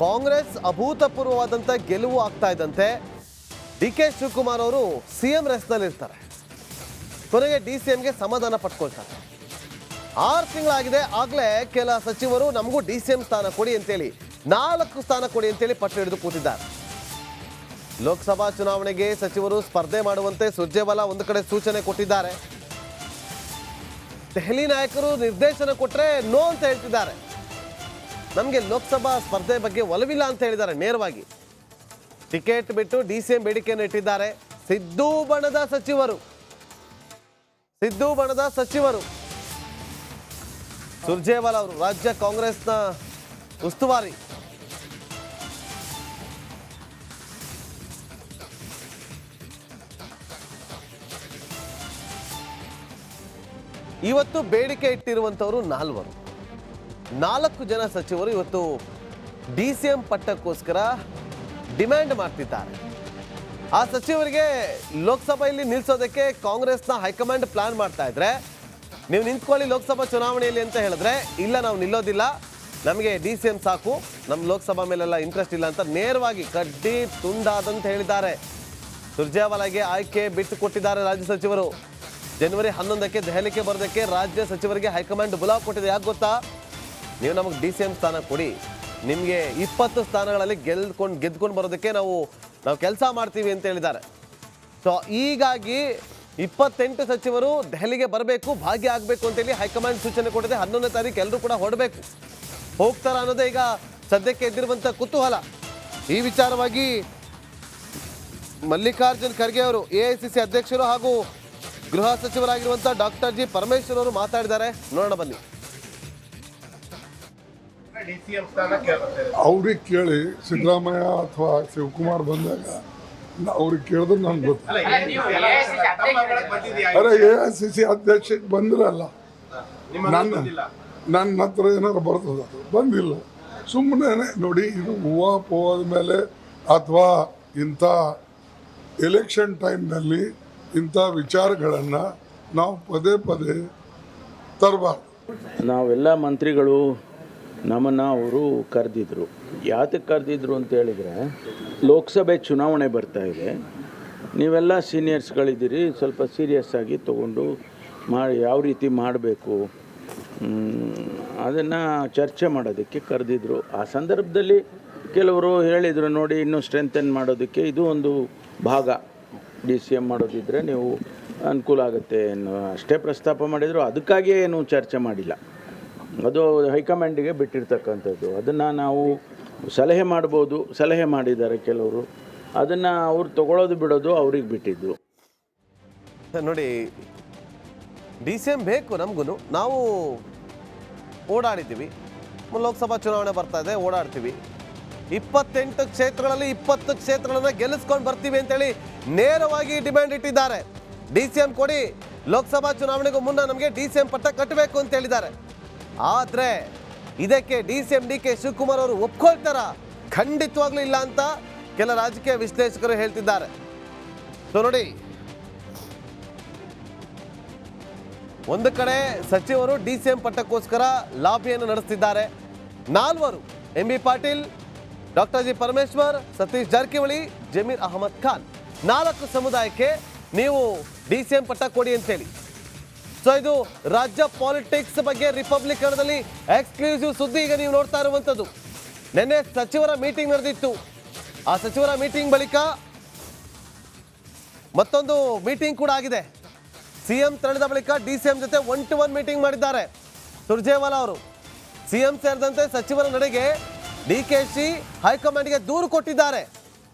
ಕಾಂಗ್ರೆಸ್ ಅಭೂತಪೂರ್ವವಾದಂಥ ಗೆಲುವು ಆಗ್ತಾ ಇದ್ದಂತೆ ಡಿ ಕೆ ಶಿವಕುಮಾರ್ ಅವರು ಸಿಎಂ ರೆಸ್ನಲ್ಲಿ ಇರ್ತಾರೆ. ಕೊನೆಗೆ ಡಿ ಸಿ ಎಂಗೆ ಸಮಾಧಾನ ಪಟ್ಕೊಳ್ತಾರೆ. 6 ತಿಂಗಳಾಗಿದೆ, ಆಗಲೇ ಕೆಲ ಸಚಿವರು ನಮಗೂ ಡಿ ಸಿ ಎಂ ಸ್ಥಾನ ಕೊಡಿ ಅಂತೇಳಿ 4 ಸ್ಥಾನ ಕೊಡಿ ಅಂತೇಳಿ ಪಟ್ಟು ಹಿಡಿದು ಕೂತಿದ್ದಾರೆ. ಲೋಕಸಭಾ ಚುನಾವಣೆಗೆ ಸಚಿವರು ಸ್ಪರ್ಧೆ ಮಾಡುವಂತೆ ಸುರ್ಜೇವಾಲಾ ಒಂದು ಕಡೆ ಸೂಚನೆ ಕೊಟ್ಟಿದ್ದಾರೆ. ದೆಹಲಿ ನಾಯಕರು ನಿರ್ದೇಶನ ಕೊಟ್ಟರೆ ನೋ ಅಂತ ಹೇಳ್ತಿದ್ದಾರೆ. ನಮಗೆ ಲೋಕಸಭಾ ಸ್ಪರ್ಧೆ ಬಗ್ಗೆ ಒಲವಿಲ್ಲ ಅಂತ ಹೇಳಿದ್ದಾರೆ ನೇರವಾಗಿ. ಟಿಕೆಟ್ ಬಿಟ್ಟು ಡಿ ಸಿ ಎಂ ಬೇಡಿಕೆಯನ್ನು ಇಟ್ಟಿದ್ದಾರೆ. ಸಿದ್ದು ಬಣದ ಸಚಿವರು ಸುರ್ಜೇವಾಲಾ ಅವರು ರಾಜ್ಯ ಕಾಂಗ್ರೆಸ್ನ ಉಸ್ತುವಾರಿ. ಇವತ್ತು ಬೇಡಿಕೆ ಇಟ್ಟಿರುವಂಥವರು 4 ಜನ ಸಚಿವರು ಇವತ್ತು ಡಿ ಸಿ ಎಂ ಪಟ್ಟಕ್ಕೋಸ್ಕರ ಡಿಮ್ಯಾಂಡ್ ಮಾಡ್ತಿದ್ದಾರೆ. ಆ ಸಚಿವರಿಗೆ ಲೋಕಸಭೆಯಲ್ಲಿ ನಿಲ್ಲಿಸೋದಕ್ಕೆ ಕಾಂಗ್ರೆಸ್ನ ಹೈಕಮಾಂಡ್ ಪ್ಲಾನ್ ಮಾಡ್ತಾ ಇದ್ರೆ, ನೀವು ನಿಂತ್ಕೊಳ್ಳಿ ಲೋಕಸಭಾ ಚುನಾವಣೆಯಲ್ಲಿ ಅಂತ ಹೇಳಿದ್ರೆ, ಇಲ್ಲ ನಾವು ನಿಲ್ಲೋದಿಲ್ಲ, ನಮಗೆ ಡಿ ಸಿ ಎಂ ಸಾಕು, ನಮ್ಮ ಲೋಕಸಭಾ ಮೇಲೆಲ್ಲ ಇಂಟ್ರೆಸ್ಟ್ ಇಲ್ಲ ಅಂತ ನೇರವಾಗಿ ಕಡ್ಡಿ ತುಂಡಾದಂತ ಹೇಳಿದ್ದಾರೆ. ಸುರ್ಜೇವಾಲಾಗೆ ಆಯ್ಕೆ ಬಿಟ್ಟು ಕೊಟ್ಟಿದ್ದಾರೆ ರಾಜ್ಯ ಸಚಿವರು. ಜನವರಿ 11ಕ್ಕೆ ದೆಹಲಿಗೆ ಬರೋದಕ್ಕೆ ರಾಜ್ಯ ಸಚಿವರಿಗೆ ಹೈಕಮಾಂಡ್ ಬುಲಾವ್ ಕೊಟ್ಟಿದೆ. ಯಾಕೆ ಗೊತ್ತಾ? ನೀವು ನಮಗೆ ಡಿ ಸಿ ಎಂ ಸ್ಥಾನ ಕೊಡಿ, ನಿಮಗೆ 20 ಸ್ಥಾನಗಳಲ್ಲಿ ಗೆದ್ಕೊಂಡು ಬರೋದಕ್ಕೆ ನಾವು ಕೆಲಸ ಮಾಡ್ತೀವಿ ಅಂತ ಹೇಳಿದ್ದಾರೆ. ಸೊ ಹೀಗಾಗಿ 28 ಸಚಿವರು ದೆಹಲಿಗೆ ಬರಬೇಕು, ಭಾಗಿಯಾಗಬೇಕು ಅಂತೇಳಿ ಹೈಕಮಾಂಡ್ ಸೂಚನೆ ಕೊಟ್ಟಿದೆ. 11ನೇ ತಾರೀಕು ಎಲ್ಲರೂ ಕೂಡ ಹೊರಡಬೇಕು. ಹೋಗ್ತಾರ ಅನ್ನೋದೇ ಈಗ ಸದ್ಯಕ್ಕೆ ಎದ್ದಿರುವಂಥ ಕುತೂಹಲ. ಈ ವಿಚಾರವಾಗಿ ಮಲ್ಲಿಕಾರ್ಜುನ್ ಖರ್ಗೆ ಅವರು, ಎಐಸಿಸಿ ಅಧ್ಯಕ್ಷರು ಹಾಗೂ ಗೃಹ ಸಚಿವರಾಗಿರುವಂಥ ಡಾಕ್ಟರ್ ಜಿ ಪರಮೇಶ್ವರ್ ಅವರು ಮಾತಾಡಿದ್ದಾರೆ. ನೋಡೋಣ ಬನ್ನಿ. ಅವ್ರಿಗೆ ಕೇಳಿ, ಸಿದ್ದರಾಮಯ್ಯ ಅಥವಾ ಶಿವಕುಮಾರ್ ಬಂದಾಗ ಅವ್ರಿಗೆ ಕೇಳಿದ್ರೆ ನನ್ಗೆ ಗೊತ್ತು. ಅರೆ ಎಐಸಿಸಿ ಅಧ್ಯಕ್ಷಕ್ಕೆ ಬಂದಿರಲ್ಲ, ನನ್ನ ಹತ್ರ ಏನಾರು ಬರ್ತದ, ಬಂದಿಲ್ಲ. ಸುಮ್ಮನೆ ನೋಡಿ, ಇದು ಹೂವಾದ ಮೇಲೆ ಅಥವಾ ಇಂಥ ಎಲೆಕ್ಷನ್ ಟೈಮ್ನಲ್ಲಿ ಇಂಥ ವಿಚಾರಗಳನ್ನು ನಾವು ಪದೇ ತರಬಾರ್ದು. ನಾವೆಲ್ಲ ಮಂತ್ರಿಗಳು ನಮ್ಮನ್ನು ಅವರು ಕರೆದಿದ್ರು. ಯಾತಕ್ಕೆ ಕರೆದಿದ್ರು ಅಂತ ಹೇಳಿದರೆ, ಲೋಕಸಭೆ ಚುನಾವಣೆ ಬರ್ತಾ ಇದೆ, ನೀವೆಲ್ಲ ಸೀನಿಯರ್ಸ್ಗಳಿದ್ದೀರಿ, ಸ್ವಲ್ಪ ಸೀರಿಯಸ್ ಆಗಿ ತೊಗೊಂಡು ಯಾವ ರೀತಿ ಮಾಡಬೇಕು ಅದನ್ನು ಚರ್ಚೆ ಮಾಡೋದಕ್ಕೆ ಕರೆದಿದ್ರು. ಆ ಸಂದರ್ಭದಲ್ಲಿ ಕೆಲವರು ಹೇಳಿದರು, ನೋಡಿ ಇನ್ನೂ ಸ್ಟ್ರೆಂಥನ್ ಮಾಡೋದಕ್ಕೆ ಇದು ಒಂದು ಭಾಗ, ಡಿ ಸಿ ಎಂ ಮಾಡೋದಿದ್ದರೆ ನೀವು ಅನುಕೂಲ ಆಗುತ್ತೆ ಅನ್ನೋ ಅಷ್ಟೇ ಪ್ರಸ್ತಾಪ ಮಾಡಿದರು. ಅದಕ್ಕಾಗಿಯೇ ಏನು ಚರ್ಚೆ ಮಾಡಿಲ್ಲ, ಅದು ಹೈಕಮಾಂಡಿಗೆ ಬಿಟ್ಟಿರ್ತಕ್ಕಂಥದ್ದು. ಅದನ್ನು ನಾವು ಸಲಹೆ ಮಾಡ್ಬೋದು, ಸಲಹೆ ಮಾಡಿದ್ದಾರೆ ಕೆಲವರು, ಅದನ್ನು ಅವ್ರು ತಗೊಳ್ಳೋದು ಬಿಡೋದು ಅವ್ರಿಗೆ ಬಿಟ್ಟಿದ್ದು. ನೋಡಿ, ಡಿ ಸಿ ಎಂ ಬೇಕು ನಮಗೂ, ನಾವು ಓಡಾಡಿದ್ದೀವಿ, ಲೋಕಸಭಾ ಚುನಾವಣೆ ಬರ್ತಾ ಇದೆ, ಓಡಾಡ್ತೀವಿ, 28 ಕ್ಷೇತ್ರಗಳಲ್ಲಿ 20 ಕ್ಷೇತ್ರಗಳನ್ನ ಗೆಲ್ಲಿಸ್ಕೊಂಡು ಬರ್ತೀವಿ ಅಂತೇಳಿ ನೇರವಾಗಿ ಡಿಮ್ಯಾಂಡ್ ಇಟ್ಟಿದ್ದಾರೆ. ಡಿ ಸಿ ಎಂ ಕೊಡಿ, ಲೋಕಸಭಾ ಚುನಾವಣೆಗೂ ಮುನ್ನ ನಮಗೆ ಡಿ ಸಿ ಎಂ ಪಟ್ಟ ಕಟ್ಟಬೇಕು ಅಂತ ಹೇಳಿದ್ದಾರೆ. ಆದರೆ ಇದಕ್ಕೆ D C M D K Shivakumar ಅವರು ಒಪ್ಕೊಳ್ತಾರ? ಖಂಡಿತವಾಗ್ಲೂ ಇಲ್ಲ ಅಂತ ಕೆಲ ರಾಜಕೀಯ ವಿಶ್ಲೇಷಕರು ಹೇಳ್ತಿದ್ದಾರೆ. ಸೊ ನೋಡಿ, ಒಂದು ಕಡೆ ಸಚಿವರು ಡಿ ಸಿ ಎಂ ಪಟ್ಟಕ್ಕೋಸ್ಕರ ಲಾಬಿಯನ್ನು ನಡೆಸ್ತಿದ್ದಾರೆ. 4 M B Patil, doctor G Parameshwar, Satish Jarkiholi, Zameer Ahmed Khan, 4 ಸಮುದಾಯಕ್ಕೆ ನೀವು ಡಿ ಸಿ ಎಂ ಪಟ್ಟ ಕೊಡಿ ಅಂತೇಳಿ. ಸೊ ಇದು ರಾಜ್ಯ ಪಾಲಿಟಿಕ್ಸ್ ಬಗ್ಗೆ ರಿಪಬ್ಲಿಕನ್ದಲ್ಲಿ ಎಕ್ಸ್ಕ್ಲೂಸಿವ್ ಸುದ್ದಿ ಈಗ ನೀವು ನೋಡ್ತಾ ಇರುವಂಥದ್ದು. ನಿನ್ನೆ ಸಚಿವರ ಮೀಟಿಂಗ್ ನಡೆದಿತ್ತು. ಆ ಸಚಿವರ ಮೀಟಿಂಗ್ ಬಳಿಕ ಮತ್ತೊಂದು ಮೀಟಿಂಗ್ ಕೂಡ ಆಗಿದೆ. ಸಿಎಂ ತೆರಳಿದ ಬಳಿಕ ಡಿ ಸಿ ಎಂ ಜೊತೆ 1-to-1 ಮೀಟಿಂಗ್ ಮಾಡಿದ್ದಾರೆ ಸುರ್ಜೇವಾಲಾ ಅವರು. ಸಿಎಂ ಸೇರಿದಂತೆ ಸಚಿವರ ನಡೆಗೆ ಡಿ ಕೆ ಶಿ ಹೈಕಮಾಂಡ್ಗೆ ದೂರು ಕೊಟ್ಟಿದ್ದಾರೆ.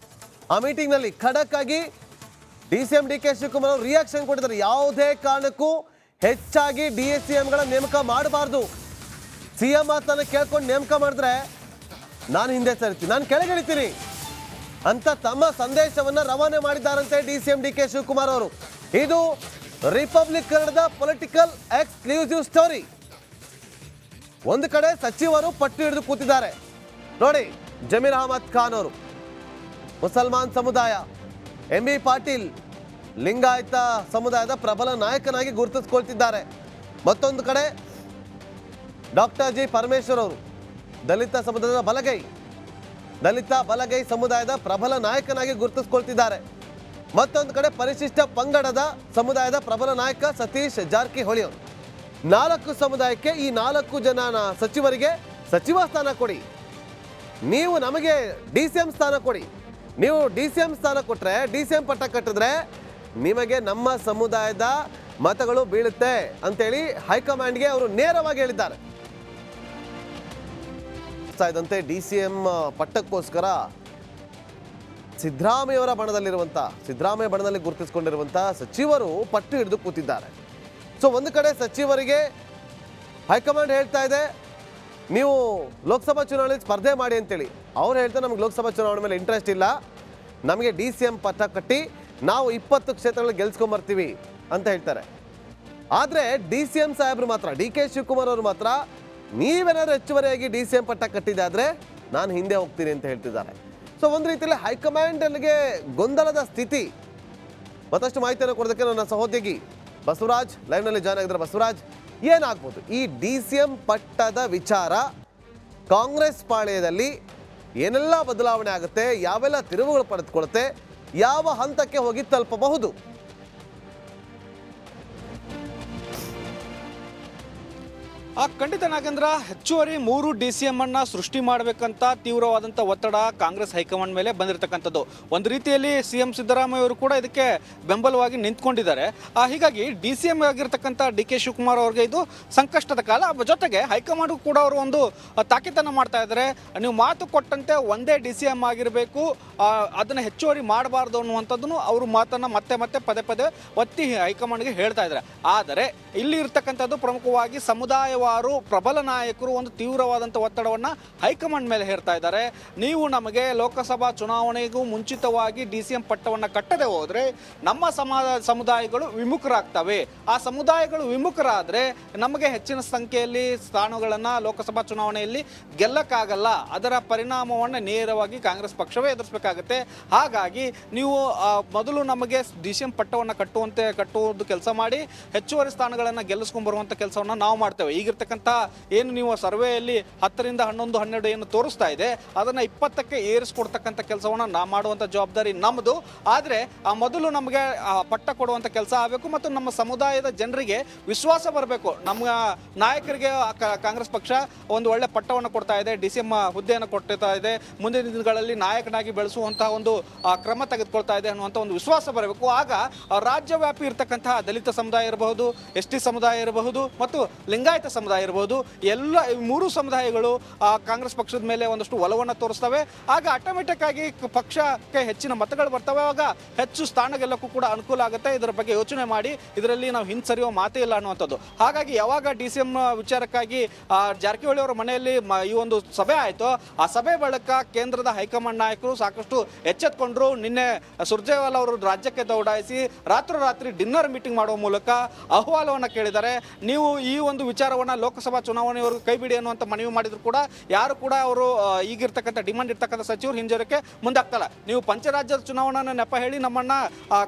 ಆ ಮೀಟಿಂಗ್ನಲ್ಲಿ ಖಡಕ್ ಆಗಿ D C M D K Shivakumar ಅವರು ರಿಯಾಕ್ಷನ್ ಕೊಟ್ಟಿದ್ದಾರೆ. ಯಾವುದೇ ಕಾರಣಕ್ಕೂ ಹೆಚ್ಚಾಗಿ ಡಿ ಎಸ್ ಸಿ ಎಂಗಳ ನೇಮಕ ಮಾಡಬಾರ್ದು. ಸಿಎಂ ಮಾತನ್ನು ಕೇಳ್ಕೊಂಡು ನೇಮಕ ಮಾಡಿದ್ರೆ ನಾನು ಹಿಂದೆ ಸರಿತೀನಿ, ನಾನು ಕೆಳಗಿಳಿತೀನಿ ಅಂತ ತಮ್ಮ ಸಂದೇಶವನ್ನ ರವಾನೆ ಮಾಡಿದ್ದಾರಂತೆ D C M D K Shivakumar ಅವರು. ಇದು ರಿಪಬ್ಲಿಕ್ ಕನ್ನಡದ ಪೊಲಿಟಿಕಲ್ ಎಕ್ಸ್ಕ್ಲೂಸಿವ್ ಸ್ಟೋರಿ. ಒಂದು ಕಡೆ ಸಚಿವರು ಪಟ್ಟು ಹಿಡಿದು ಕೂತಿದ್ದಾರೆ ನೋಡಿ. ಜಮೀರ್ ಅಹಮದ್ ಖಾನ್ ಅವರು ಮುಸಲ್ಮಾನ್ ಸಮುದಾಯ, ಎಂ ಬಿ ಪಾಟೀಲ್ ಲಿಂಗಾಯತ ಸಮುದಾಯದ ಪ್ರಬಲ ನಾಯಕನಾಗಿ ಗುರುತಿಸಿಕೊಳ್ತಿದ್ದಾರೆ. ಮತ್ತೊಂದು ಕಡೆ ಡಾಕ್ಟರ್ ಜಿ ಪರಮೇಶ್ವರ್ ಅವರು ದಲಿತ ಸಮುದಾಯದ ಬಲಗೈ. ದಲಿತ ಬಲಗೈ ಸಮುದಾಯದ ಪ್ರಬಲ ನಾಯಕನಾಗಿ ಗುರುತಿಸಿಕೊಳ್ತಿದ್ದಾರೆ. ಮತ್ತೊಂದು ಕಡೆ ಪರಿಶಿಷ್ಟ ಪಂಗಡದ ಸಮುದಾಯದ ಪ್ರಬಲ ನಾಯಕ ಸತೀಶ್ ಜಾರಕಿಹೊಳಿ ಅವರು. 4 ಸಮುದಾಯಕ್ಕೆ ಈ 4 ಜನ ಸಚಿವರಿಗೆ ಸಚಿವ ಸ್ಥಾನ ಕೊಡಿ, ನೀವು ನಮಗೆ DCM ಸ್ಥಾನ ಕೊಡಿ, ನೀವು DCM ಸ್ಥಾನ ಕೊಟ್ಟರೆ DCM ಪಟ್ಟ ಕಟ್ಟಿದ್ರೆ ನಿಮಗೆ ನಮ್ಮ ಸಮುದಾಯದ ಮತಗಳು ಬೀಳುತ್ತೆ ಅಂತೇಳಿ ಹೈಕಮಾಂಡ್ಗೆ ಅವರು ನೇರವಾಗಿ ಹೇಳಿದ್ದಾರೆ. ಇದಂತೆ DCM ಪಟ್ಟಕ್ಕೋಸ್ಕರ ಸಿದ್ದರಾಮಯ್ಯವರ ಸಿದ್ದರಾಮಯ್ಯ ಬಣದಲ್ಲಿ ಗುರುತಿಸಿಕೊಂಡಿರುವಂಥ ಸಚಿವರು ಪಟ್ಟು ಹಿಡಿದು ಕೂತಿದ್ದಾರೆ. ಸೊ ಒಂದು ಕಡೆ ಸಚಿವರಿಗೆ ಹೈಕಮಾಂಡ್ ಹೇಳ್ತಾ ಇದೆ ನೀವು ಲೋಕಸಭಾ ಚುನಾವಣೆಯಲ್ಲಿ ಸ್ಪರ್ಧೆ ಮಾಡಿ ಅಂತೇಳಿ. ಅವ್ರು ಹೇಳ್ತಾರೆ ನಮಗೆ ಲೋಕಸಭಾ ಚುನಾವಣೆ ಮೇಲೆ ಇಂಟ್ರೆಸ್ಟ್ ಇಲ್ಲ, ನಮಗೆ DCM ಪಟ್ಟ ಕಟ್ಟಿ ನಾವು 20 ಕ್ಷೇತ್ರಗಳಲ್ಲಿ ಗೆಲ್ಸ್ಕೊಂಬರ್ತೀವಿ ಅಂತ ಹೇಳ್ತಾರೆ. ಆದರೆ DCM ಸಾಹೇಬರು ಮಾತ್ರ, DK ಶಿವಕುಮಾರ್ ಅವರು ಮಾತ್ರ ನೀವೇನಾದ್ರು ಹೆಚ್ಚುವರಿಯಾಗಿ DCM ಪಟ್ಟ ಕಟ್ಟಿದ್ದಾದ್ರೆ ನಾನು ಹಿಂದೆ ಹೋಗ್ತೀನಿ ಅಂತ ಹೇಳ್ತಿದ್ದಾರೆ. ಸೊ ಒಂದು ರೀತಿಯಲ್ಲಿ ಹೈಕಮಾಂಡ್ಗೆ ಗೊಂದಲದ ಸ್ಥಿತಿ. ಮತ್ತಷ್ಟು ಮಾಹಿತಿಯನ್ನು ಕೊಡೋದಕ್ಕೆ ನನ್ನ ಸಹೋದ್ಯೋಗಿ ಬಸವರಾಜ್ ಲೈವ್ನಲ್ಲಿ ಜಾಯ್ನ್ ಆಗಿದ್ದಾರೆ. ಬಸವರಾಜ್, ಏನಾಗ್ಬೋದು ಈ DCM ಪಟ್ಟದ ವಿಚಾರ? ಕಾಂಗ್ರೆಸ್ ಪಾಳ್ಯದಲ್ಲಿ ಏನೆಲ್ಲ ಬದಲಾವಣೆ ಆಗುತ್ತೆ, ಯಾವೆಲ್ಲ ತಿರುವುಗಳು ಪಡೆದುಕೊಳ್ಳುತ್ತೆ, ಯಾವ ಹಂತಕ್ಕೆ ಹೋಗಿ ತಲುಪಬಹುದು? ಖಂಡಿತ ನಾಗೇಂದ್ರ, ಹೆಚ್ಚುವರಿ 3 DCM ಅನ್ನ ಸೃಷ್ಟಿ ಮಾಡಬೇಕಂತ ತೀವ್ರವಾದಂಥ ಒತ್ತಡ ಕಾಂಗ್ರೆಸ್ ಹೈಕಮಾಂಡ್ ಮೇಲೆ ಬಂದಿರತಕ್ಕಂಥದ್ದು. ಒಂದು ರೀತಿಯಲ್ಲಿ CM ಸಿದ್ದರಾಮಯ್ಯ ಅವರು ಕೂಡ ಇದಕ್ಕೆ ಬೆಂಬಲವಾಗಿ ನಿಂತ್ಕೊಂಡಿದ್ದಾರೆ. ಹೀಗಾಗಿ DCM ಆಗಿರ್ತಕ್ಕಂಥ DK ಶಿವಕುಮಾರ್ ಅವ್ರಿಗೆ ಇದು ಸಂಕಷ್ಟದ ಕಾಲ. ಜೊತೆಗೆ ಹೈಕಮಾಂಡ್ ಕೂಡ ಅವರು ಒಂದು ತಾಕೀತನ್ನು ಮಾಡ್ತಾ ಇದ್ದಾರೆ, ನೀವು ಮಾತು ಕೊಟ್ಟಂತೆ ಒಂದೇ DCM ಆಗಿರಬೇಕು, ಅದನ್ನು ಹೆಚ್ಚುವರಿ ಮಾಡಬಾರ್ದು ಅನ್ನುವಂಥದ್ದನ್ನು ಅವರು ಮಾತನ್ನು ಮತ್ತೆ ಪದೇ ಒತ್ತಿ ಹೈಕಮಾಂಡ್ಗೆ ಹೇಳ್ತಾ ಇದ್ದಾರೆ. ಆದರೆ ಇಲ್ಲಿ ಇರ್ತಕ್ಕಂಥದ್ದು ಪ್ರಮುಖವಾಗಿ ಸಮುದಾಯವಾರು ಪ್ರಬಲ ನಾಯಕರು ಒಂದು ತೀವ್ರವಾದಂಥ ಒತ್ತಡವನ್ನು ಹೈಕಮಾಂಡ್ ಮೇಲೆ ಹೇರ್ತಾ ಇದ್ದಾರೆ. ನೀವು ನಮಗೆ ಲೋಕಸಭಾ ಚುನಾವಣೆಗೂ ಮುಂಚಿತವಾಗಿ DCM ಪಟ್ಟವನ್ನು ಕಟ್ಟದೆ ಹೋದರೆ ನಮ್ಮ ಸಮುದಾಯಗಳು ವಿಮುಖರಾಗ್ತವೆ. ಆ ಸಮುದಾಯಗಳು ವಿಮುಖರಾದರೆ ನಮಗೆ ಹೆಚ್ಚಿನ ಸಂಖ್ಯೆಯಲ್ಲಿ ಸ್ಥಾನಗಳನ್ನು ಲೋಕಸಭಾ ಚುನಾವಣೆಯಲ್ಲಿ ಗೆಲ್ಲಕ್ಕಾಗಲ್ಲ. ಅದರ ಪರಿಣಾಮವನ್ನು ನೇರವಾಗಿ ಕಾಂಗ್ರೆಸ್ ಪಕ್ಷವೇ ಎದುರಿಸಬೇಕಾಗುತ್ತೆ. ಹಾಗಾಗಿ ನೀವು ಮೊದಲು ನಮಗೆ DCM ಪಟ್ಟವನ್ನು ಕಟ್ಟುವುದು ಕೆಲಸ ಮಾಡಿ ಹೆಚ್ಚುವರಿ ಸ್ಥಾನಗಳನ್ನು ಗೆಲ್ಲಿಸ್ಕೊಂಡು ಬರುವಂಥ ಕೆಲಸವನ್ನು ನಾವು ಮಾಡ್ತೇವೆ. ಈಗಿರ್ತಕ್ಕಂಥ ಏನು ನೀವು ಸರ್ವೆಯಲ್ಲಿ 10 ರಿಂದ 11, 12 ಏನು ತೋರಿಸ್ತಾ ಇದೆ ಅದನ್ನು 20ಕ್ಕೆ ಏರಿಸ್ಕೊಡ್ತಕ್ಕಂಥ ಕೆಲಸವನ್ನು ನಾವು ಮಾಡುವಂಥ ಜವಾಬ್ದಾರಿ ನಮ್ಮದು. ಆದರೆ ಮೊದಲು ನಮಗೆ ಪಟ್ಟ ಕೊಡುವಂಥ ಕೆಲಸ ಆಗಬೇಕು ಮತ್ತು ನಮ್ಮ ಸಮುದಾಯದ ಜನರಿಗೆ ವಿಶ್ವಾಸ ಬರಬೇಕು. ನಮ್ಮ ನಾಯಕರಿಗೆ ಕಾಂಗ್ರೆಸ್ ಪಕ್ಷ ಒಂದು ಒಳ್ಳೆ ಪಟ್ಟವನ್ನು ಕೊಡ್ತಾ ಇದೆ, DCM ಹುದ್ದೆಯನ್ನು ಕೊಡ್ತಾ ಇದೆ, ಮುಂದಿನ ದಿನಗಳಲ್ಲಿ ನಾಯಕನಾಗಿ ಬೆಳೆಸುವಂತಹ ಒಂದು ಕ್ರಮ ತೆಗೆದುಕೊಳ್ತಾ ಇದೆ ಅನ್ನುವಂಥ ಒಂದು ವಿಶ್ವಾಸ ಬರಬೇಕು. ಆಗ ರಾಜ್ಯವ್ಯಾಪಿ ಇರತಕ್ಕಂತಹ ದಲಿತ ಸಮುದಾಯ ಇರಬಹುದು, ST ಸಮುದಾಯ ಇರಬಹುದು ಮತ್ತು ಲಿಂಗಾಯತ ಸಮುದಾಯ ಇರಬಹುದು, ಎಲ್ಲ 3 ಸಮುದಾಯಗಳು ಕಾಂಗ್ರೆಸ್ ಪಕ್ಷದ ಮೇಲೆ ಒಂದಷ್ಟು ಒಲವನ್ನು ತೋರಿಸ್ತವೆ. ಆಗ ಆಟೋಮೆಟಿಕ್ ಆಗಿ ಪಕ್ಷಕ್ಕೆ ಹೆಚ್ಚಿನ ಮತಗಳು ಬರ್ತವೆ. ಆಗ ಹೆಚ್ಚು ಸ್ಥಾನ ಗೆಲ್ಲಕ್ಕೂ ಕೂಡ ಅನುಕೂಲ ಆಗುತ್ತೆ. ಇದರ ಬಗ್ಗೆ ಯೋಚನೆ ಮಾಡಿ ಇದರಲ್ಲಿ ನಾವು ಹಿಂಸರಿಯುವ ಮಾತೇ ಇಲ್ಲ ಅನ್ನುವಂಥದ್ದು. ಹಾಗಾಗಿ ಯಾವಾಗ DCM ವಿಚಾರಕ್ಕಾಗಿ ಜಾರಕಿಹೊಳಿ ಅವರ ಮನೆಯಲ್ಲಿ ಈ ಒಂದು ಸಭೆ ಆಯಿತು, ಆ ಸಭೆ ಬಳಿಕ ಕೇಂದ್ರದ ಹೈಕಮಾಂಡ್ ನಾಯಕರು ಸಾಕಷ್ಟು ಎಚ್ಚೆತ್ಕೊಂಡ್ರು. ನಿನ್ನೆ ಸುರ್ಜೇವಾಲಾ ಅವರು ರಾಜ್ಯಕ್ಕೆ ದೌಡಾಯಿಸಿ ರಾತ್ರಿ ಡಿನ್ನರ್ ಮೀಟಿಂಗ್ ಮಾಡುವ ಮೂಲಕ ಅಹವಾಲವನ್ನು ಕೇಳಿದ್ದಾರೆ. ನೀವು ಈ ಒಂದು ವಿಚಾರವನ್ನು ಲೋಕಸಭಾ ಚುನಾವಣೆಯವರೆಗೂ ಕೈ ಬಿಡಿ ಅನ್ನುವಂಥ ಮನವಿ ಮಾಡಿದ್ರು ಕೂಡ ಯಾರು ಕೂಡ ಅವರು ಈಗಿರ್ತಕ್ಕಂಥ ಡಿಮಾಂಡ್ ಇರ್ತಕ್ಕಂಥ ಸಚಿವರು ಹಿಂಜರಿಕೆ ಮುಂದಾಗ್ತಲ್ಲ. ನೀವು ಪಂಚರಾಜ್ಯದ ಚುನಾವಣಾ ನೆಪ ಹೇಳಿ ನಮ್ಮನ್ನು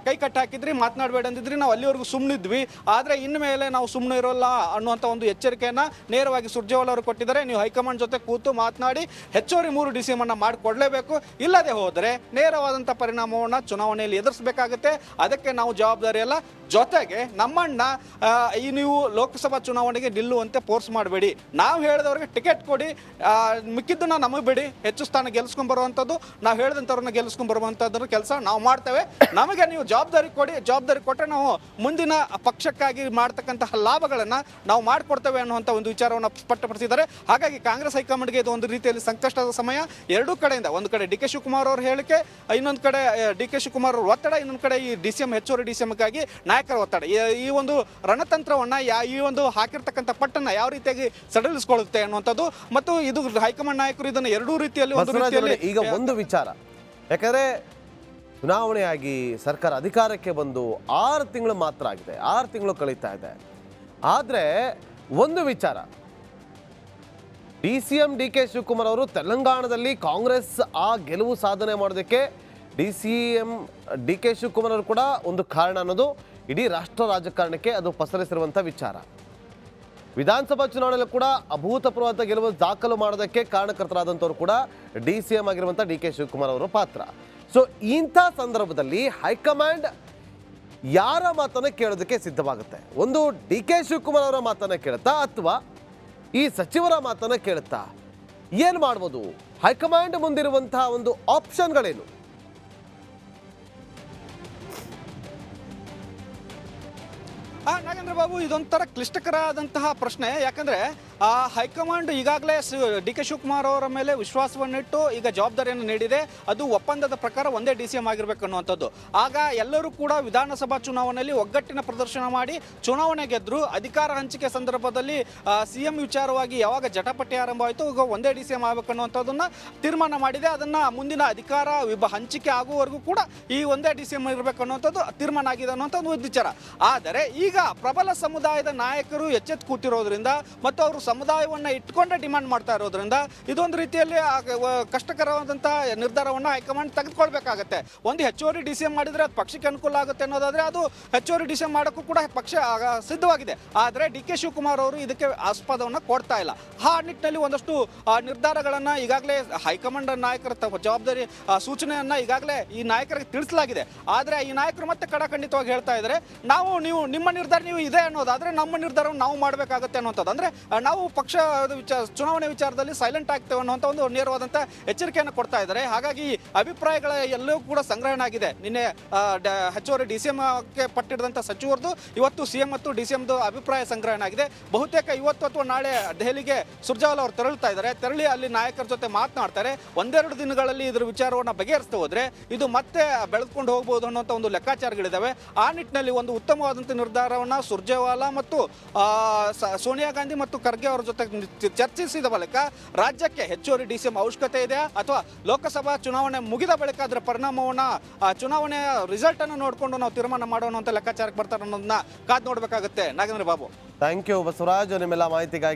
ಕೈ ಕಟ್ಟಿ ಹಾಕಿದ್ರಿ, ಮಾತನಾಡಬೇಡ ಅಂದಿದ್ರಿ, ನಾವು ಅಲ್ಲಿವರೆಗೂ ಸುಮ್ಮನಿದ್ವಿ. ಆದರೆ ಇನ್ಮೇಲೆ ನಾವು ಸುಮ್ಮನೆ ಇರೋಲ್ಲ ಅನ್ನುವಂಥ ಒಂದು ಎಚ್ಚರಿಕೆಯನ್ನು ನೇರವಾಗಿ ಸುರ್ಜೇವಾಲಾ ಅವರು ಕೊಟ್ಟಿದ್ದಾರೆ. ನೀವು ಹೈಕಮಾಂಡ್ ಜೊತೆ ಕೂತು ಮಾತನಾಡಿ ಹೆಚ್ಚುವರಿ 3 DCM ಅನ್ನು ಮಾಡಿಕೊಡ್ಲೇಬೇಕು. ಇಲ್ಲದೆ ಹೋದರೆ ನೇರವಾದಂಥ ಪರಿಣಾಮವನ್ನು ಚುನಾವಣೆಯಲ್ಲಿ ಎದುರಿಸಬೇಕಾಗುತ್ತೆ. ಅದಕ್ಕೆ ನಾವು ಜವಾಬ್ದಾರಿ ಅಲ್ಲ. ಜೊತೆಗೆ ನಮ್ಮನ್ನ ನೀವು ಲೋಕಸಭಾ ಚುನಾವಣೆಗೆ ನಿಲ್ಲುವಂತೆ ಫೋರ್ಸ್ ಮಾಡಬೇಡಿ, ನಾವು ಹೇಳಿದವ್ರಿಗೆ ಟಿಕೆಟ್ ಕೊಡಿ, ಮಿಕ್ಕಿದ್ದನ್ನ ನಮಗೆ ಬಿಡಿ, ಹೆಚ್ಚು ಸ್ಥಾನ ಗೆಲ್ಲಿಸ್ಕೊಂಡು ಬರುವಂಥದ್ದು, ನಾವು ಹೇಳಿದಂಥವ್ರನ್ನ ಗೆಲ್ಲಿಸ್ಕೊಂಡು ಬರುವಂಥದ್ರ ಕೆಲಸ ನಾವು ಮಾಡ್ತೇವೆ. ನಮಗೆ ನೀವು ಜವಾಬ್ದಾರಿ ಕೊಡಿ, ಜವಾಬ್ದಾರಿ ಕೊಟ್ಟರೆ ನಾವು ಮುಂದಿನ ಪಕ್ಷಕ್ಕಾಗಿ ಮಾಡ್ತಕ್ಕಂತಹ ಲಾಭಗಳನ್ನು ನಾವು ಮಾಡಿಕೊಡ್ತೇವೆ ಅನ್ನುವಂಥ ಒಂದು ವಿಚಾರವನ್ನು ಸ್ಪಷ್ಟಪಡಿಸಿದ್ದಾರೆ. ಹಾಗಾಗಿ ಕಾಂಗ್ರೆಸ್ ಹೈಕಮಾಂಡ್ಗೆ ಇದು ಒಂದು ರೀತಿಯಲ್ಲಿ ಸಂಕಷ್ಟದ ಸಮಯ. ಎರಡೂ ಕಡೆಯಿಂದ, ಒಂದು ಕಡೆ DK ಶಿವಕುಮಾರ್ ಅವ್ರ ಹೇಳಿಕೆ, ಇನ್ನೊಂದು ಕಡೆ DK ಶಿವಕುಮಾರ್ ಅವ್ರ ಒತ್ತಡ, ಇನ್ನೊಂದು ಕಡೆ ಈ DCM ಹೆಚ್ಚುವರಿ DCMಗಾಗಿ ನಾಯಕರ ಒತ್ತಡ. ಈ ಒಂದು ರಣತಂತ್ರವನ್ನು ಈ ಒಂದು ಹಾಕಿರ್ತಕ್ಕಂಥ ಪಟ್ಟನ್ನು ಯಾವ ರೀತಿಯಾಗಿ ಸಡಿಲಿಸಿಕೊಳ್ಳುತ್ತೆ ಅನ್ನುವಂಥದ್ದು ಮತ್ತು ಇದು ಹೈಕಮಾಂಡ್ ನಾಯಕರು ಇದನ್ನು ಎರಡೂ ರೀತಿಯಲ್ಲಿ ಈಗ ಒಂದು ವಿಚಾರ, ಯಾಕಂದ್ರೆ ಚುನಾವಣೆಯಾಗಿ ಸರ್ಕಾರ ಅಧಿಕಾರಕ್ಕೆ ಬಂದು 6 ತಿಂಗಳು ಮಾತ್ರ ಆಗಿದೆ, 6 ತಿಂಗಳು ಕಳೀತಾ ಇದೆ. ಆದರೆ ಒಂದು ವಿಚಾರ, DCM DK ಶಿವಕುಮಾರ್ ಅವರು ತೆಲಂಗಾಣದಲ್ಲಿ ಕಾಂಗ್ರೆಸ್ ಆ ಗೆಲುವು ಸಾಧನೆ ಮಾಡೋದಕ್ಕೆ DCM DK ಶಿವಕುಮಾರ್ ಅವರು ಕೂಡ ಒಂದು ಕಾರಣ ಅನ್ನೋದು ಇಡೀ ರಾಷ್ಟ್ರ ರಾಜಕಾರಣಕ್ಕೆ ಅದು ಪಸರಿಸಿರುವಂಥ ವಿಚಾರ. ವಿಧಾನಸಭಾ ಚುನಾವಣೆಯಲ್ಲೂ ಕೂಡ ಅಭೂತಪೂರ್ವವಾದ ಗೆಲುವು ದಾಖಲು ಮಾಡೋದಕ್ಕೆ ಕಾರಣಕರ್ತರಾದಂಥವ್ರು ಕೂಡ DCM ಆಗಿರುವಂಥ DK ಶಿವಕುಮಾರ್ ಅವರ ಪಾತ್ರ. ಸೊ ಇಂಥ ಸಂದರ್ಭದಲ್ಲಿ ಹೈಕಮಾಂಡ್ ಯಾರ ಮಾತನ್ನ ಕೇಳೋದಕ್ಕೆ ಸಿದ್ಧವಾಗುತ್ತೆ? ಒಂದು DK ಶಿವಕುಮಾರ್ ಅವರ ಮಾತನ್ನ ಕೇಳುತ್ತಾ ಅಥವಾ ಈ ಸಚಿವರ ಮಾತನ್ನ ಕೇಳುತ್ತಾ? ಏನು ಮಾಡ್ಬೋದು? ಹೈಕಮಾಂಡ್ ಮುಂದಿರುವಂತಹ ಒಂದು ಆಪ್ಷನ್ಗಳೇನು? ನಾಗೇಂದ್ರ ಬಾಬು, ಇದೊಂಥರ ಕ್ಲಿಷ್ಟಕರವಾದಂತಹ ಪ್ರಶ್ನೆ. ಯಾಕಂದ್ರೆ ಹೈಕಮಾಂಡ್ ಈಗಾಗಲೇ DK ಶಿವಕುಮಾರ್ ಅವರ ಮೇಲೆ ವಿಶ್ವಾಸವನ್ನಿಟ್ಟು ಈಗ ಜವಾಬ್ದಾರಿಯನ್ನು ನೀಡಿದೆ. ಅದು ಒಪ್ಪಂದದ ಪ್ರಕಾರ ಒಂದೇ DCM ಆಗಿರ್ಬೇಕು ಅನ್ನುವಂಥದ್ದು. ಆಗ ಎಲ್ಲರೂ ಕೂಡ ವಿಧಾನಸಭಾ ಚುನಾವಣೆಯಲ್ಲಿ ಒಗ್ಗಟ್ಟಿನ ಪ್ರದರ್ಶನ ಮಾಡಿ ಚುನಾವಣೆ ಗೆದ್ರು. ಅಧಿಕಾರ ಹಂಚಿಕೆ ಸಂದರ್ಭದಲ್ಲಿ CM ವಿಚಾರವಾಗಿ ಯಾವಾಗ ಜಟಾಪಟಿ ಆರಂಭ ಆಯಿತು, ಈಗ ಒಂದೇ DCM ಆಗಬೇಕು ಅನ್ನುವಂಥದ್ದನ್ನ ತೀರ್ಮಾನ ಮಾಡಿದೆ. ಅದನ್ನ ಮುಂದಿನ ಅಧಿಕಾರ ಹಂಚಿಕೆ ಆಗುವವರೆಗೂ ಕೂಡ ಈ ಒಂದೇ DCM ಇರಬೇಕು ಅನ್ನುವಂಥದ್ದು ತೀರ್ಮಾನ ಆಗಿದೆ ಅನ್ನುವಂಥದ್ದು ಒಂದು ವಿಚಾರ. ಆದರೆ ಈಗ ಪ್ರಬಲ ಸಮುದಾಯದ ನಾಯಕರು ಎಚ್ಚೆತ್ತು ಕೂತಿರೋದ್ರಿಂದ ಮತ್ತು ಅವರು ಸಮುದಾಯವನ್ನ ಇಟ್ಕೊಂಡೇ ಡಿಮಾಂಡ್ ಮಾಡ್ತಾ ಇರೋದ್ರಿಂದ ಇದೊಂದು ರೀತಿಯಲ್ಲಿ ಕಷ್ಟಕರವಾದಂತಹ ನಿರ್ಧಾರವನ್ನು ಹೈಕಮಾಂಡ್ ತೆಗೆದುಕೊಳ್ಬೇಕಾಗತ್ತೆ. ಒಂದು ಹೆಚ್ಚುವರಿ DCM ಮಾಡಿದ್ರೆ ಅದು ಪಕ್ಷಕ್ಕೆ ಅನುಕೂಲ ಆಗುತ್ತೆ ಅನ್ನೋದಾದ್ರೆ ಅದು ಹೆಚ್ಚುವರಿ DCM ಮಾಡೋಕ್ಕೂ ಕೂಡ ಪಕ್ಷ ಸಿದ್ಧವಾಗಿದೆ. ಆದರೆ DK ಶಿವಕುಮಾರ್ ಅವರು ಇದಕ್ಕೆ ಆಸ್ಪದವನ್ನು ಕೊಡ್ತಾ ಇಲ್ಲ. ಆ ನಿಟ್ಟಿನಲ್ಲಿ ಒಂದಷ್ಟು ನಿರ್ಧಾರಗಳನ್ನು ಈಗಾಗಲೇ ಹೈಕಮಾಂಡ್ ನಾಯಕರ ಜವಾಬ್ದಾರಿ ಸೂಚನೆಯನ್ನ ಈಗಾಗಲೇ ಈ ನಾಯಕರಿಗೆ ತಿಳಿಸಲಾಗಿದೆ. ಆದರೆ ಈ ನಾಯಕರು ಮತ್ತೆ ಕಡಖಂಡಿತವಾಗಿ ಹೇಳ್ತಾ ಇದ್ದಾರೆ, ನೀವು ನಿಮ್ಮ ನಿರ್ಧಾರ ನೀವು ಇದೆ ಅನ್ನೋದಾದ್ರೆ ನಮ್ಮ ನಿರ್ಧಾರವನ್ನು ನಾವು ಮಾಡಬೇಕಾಗುತ್ತೆ ಅನ್ನೋಂಥದ್ದು. ಅಂದ್ರೆ ನಾವು ಪಕ್ಷ ಚುನಾವಣೆ ವಿಚಾರದಲ್ಲಿ ಸೈಲೆಂಟ್ ಆಗ್ತೇವೆ ಅನ್ನುವಂಥ ಒಂದು ನೇರವಾದಂಥ ಎಚ್ಚರಿಕೆಯನ್ನು ಕೊಡ್ತಾ ಇದ್ದಾರೆ. ಹಾಗಾಗಿ ಅಭಿಪ್ರಾಯಗಳ ಎಲ್ಲವೂ ಕೂಡ ಸಂಗ್ರಹಣೆ ಆಗಿದೆ. ನಿನ್ನೆ ಹೆಚ್ಚುವರಿ DCM ಪಟ್ಟಿಡಿದಂಥ ಸಚಿವರದು ಇವತ್ತು CM ಮತ್ತು DCMದು ಅಭಿಪ್ರಾಯ ಸಂಗ್ರಹಣೆ ಆಗಿದೆ. ಬಹುತೇಕ ಇವತ್ತು ಅಥವಾ ನಾಳೆ ದೆಹಲಿಗೆ ಸುರ್ಜೇವಾಲಾ ಅವರು ತೆರಳಿ ಅಲ್ಲಿ ನಾಯಕರ ಜೊತೆ ಮಾತನಾಡ್ತಾರೆ. ಒಂದೆರಡು ದಿನಗಳಲ್ಲಿ ಇದರ ವಿಚಾರವನ್ನು ಬಗೆಹರಿಸ್ತಾ ಹೋದ್ರೆ ಇದು ಮತ್ತೆ ಬೆಳೆದುಕೊಂಡು ಹೋಗಬಹುದು ಅನ್ನೋಂಥ ಒಂದು ಲೆಕ್ಕಾಚಾರಗಳಿದ್ದಾವೆ. ಆ ನಿಟ್ಟಿನಲ್ಲಿ ಒಂದು ಉತ್ತಮವಾದಂಥ ನಿರ್ಧಾರವನ್ನು ಸುರ್ಜೇವಾಲಾ ಮತ್ತು ಸೋನಿಯಾ ಗಾಂಧಿ ಮತ್ತು ಖರ್ಗೆ ಅವರ ಜೊತೆ ಚರ್ಚಿಸಿದ ಬಳಿಕ ರಾಜ್ಯಕ್ಕೆ ಹೆಚ್ಚುವರಿ DCM ಅವಶ್ಯಕತೆ ಇದೆ ಅಥವಾ ಲೋಕಸಭಾ ಚುನಾವಣೆ ಮುಗಿದ ಬಳಿಕ ಅದರ ಪರಿಣಾಮವನ್ನು ಚುನಾವಣೆಯ ರಿಸಲ್ಟ್ ಅನ್ನು ನೋಡಿಕೊಂಡು ನಾವು ತೀರ್ಮಾನ ಮಾಡೋಣ ಅಂತ ಲೆಕ್ಕಾಚಾರಕ್ಕೆ ಬರ್ತಾರೆ ಅನ್ನೋದನ್ನ ಕಾದು ನೋಡಬೇಕಾಗುತ್ತೆ. ನಾಗೇಂದ್ರ ಬಾಬು, ಥ್ಯಾಂಕ್ ಯು ಬಸವರಾಜ್, ನಿಮ್ಮೆಲ್ಲ ಮಾಹಿತಿಗಾಗಿ.